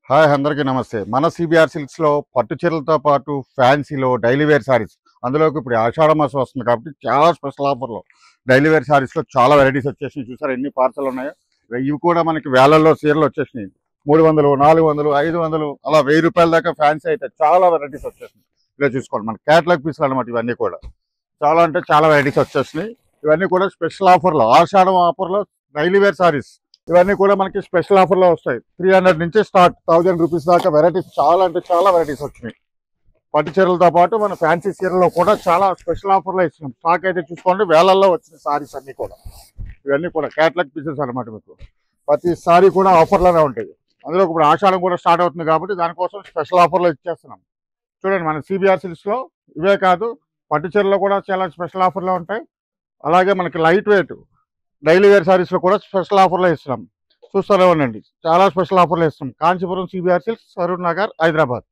Hi అందరికీ నమస్తే. మన సిబిఆర్ సిల్క్స్‌లో పట్టు చీరలతో పాటు ఫ్యాన్సీలో డైలీ వేర్ శారీస్ అందులోకి ఇప్పుడు ఆషాఢ మాసం వస్తుంది కాబట్టి చాలా స్పెషల్ ఆఫర్‌లో డైలీ వేర్ శారీస్‌లో చాలా వెరైటీస్ వచ్చేసినాయి. చూసారా ఎన్ని పార్సెల్ ఉన్నాయో. ఇవి కూడా మనకి వేలల్లో చీరలు వచ్చేసినాయి. 300, 400, 500 అలా ₹1000 దాకా ఫ్యాన్సీ అయితే చాలా వెరైటీస్ వచ్చేసినాయి. ఇలా చూసుకోండి మన క్యాటలాగ్ పీసులు అన్నమాట ఇవన్నీ కూడా. చాలా అంటే చాలా వెరైటీస్ వచ్చేసినాయి. ఇవన్నీ కూడా స్పెషల్ ఆఫర్‌లో ఆషాఢం ఆఫర్‌లో డైలీ వేర్ శారీస్. ఇవన్నీ కూడా మనకి స్పెషల్ ఆఫర్లో వస్తాయి. 300 నుంచి స్టార్ట్ ₹1000 దాకా వెరైటీస్ చాలా అంటే చాలా వెరైటీస్ వచ్చినాయి. పట్టు చీరలతో పాటు మన ఫ్యాన్సీ చీరల్లో కూడా చాలా స్పెషల్ ఆఫర్లో ఇస్తున్నాం. స్టాక్ అయితే చూసుకోండి వేలల్లో వచ్చిన సారీస్ అన్నీ కూడా. ఇవన్నీ కూడా క్యాటలాగ్ పీసెస్ అనమాట. మీకు ప్రతి సారీ కూడా ఆఫర్లోనే ఉంటాయి. అందులో ఇప్పుడు ఆషాఢం కూడా స్టార్ట్ అవుతుంది కాబట్టి దానికోసం స్పెషల్ ఆఫర్లో ఇచ్చేస్తున్నాం. చూడండి మన సిబిఆర్ సిల్క్స్లో ఇవే కాదు పట్టు చీరలో కూడా చాలా స్పెషల్ ఆఫర్లో ఉంటాయి. అలాగే మనకి లైట్ వెయిట్ డైలీ వేర్ శారీస్లో కూడా స్పెషల్ ఆఫర్లో ఇస్తున్నాం. చూస్తూనే ఉండండి చాలా స్పెషల్ ఆఫర్లు ఇస్తున్నాం. Kanchipuram CBR silks, Saroor Nagar, Hyderabad.